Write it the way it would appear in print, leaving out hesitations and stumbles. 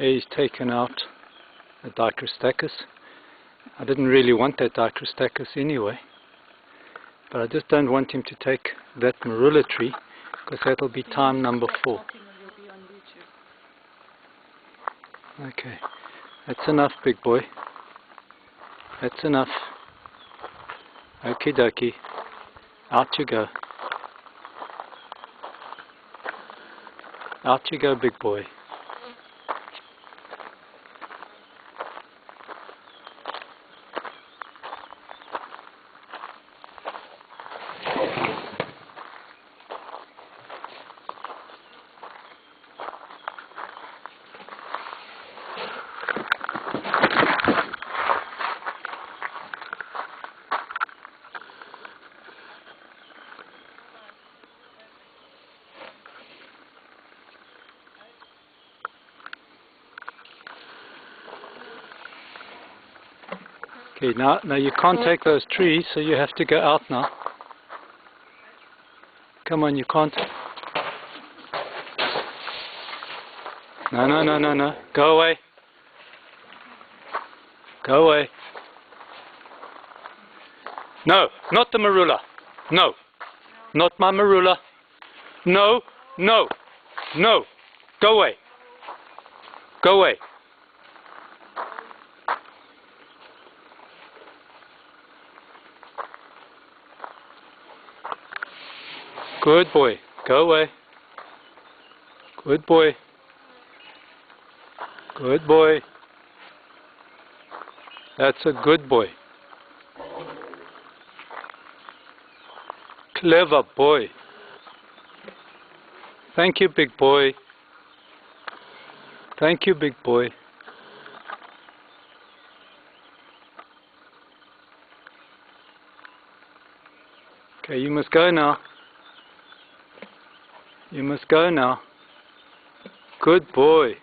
He's taken out a Dicrostachys. I didn't really want that Dicrostachys anyway, but I just don't want him to take that marula tree, because that'll be time number 4. Okay, that's enough, big boy. That's enough. Okie dokie. Out you go. Out you go, big boy. Okay, now you can't take those trees, so you have to go out now. Come on, you can't. No. Go away. Go away. No, not the marula. No. Not my marula. No. Go away. Go away. Good boy. Go away. Good boy. Good boy. That's a good boy. Clever boy. Thank you, big boy. Thank you, big boy. Okay, you must go now. You must go now. Good boy.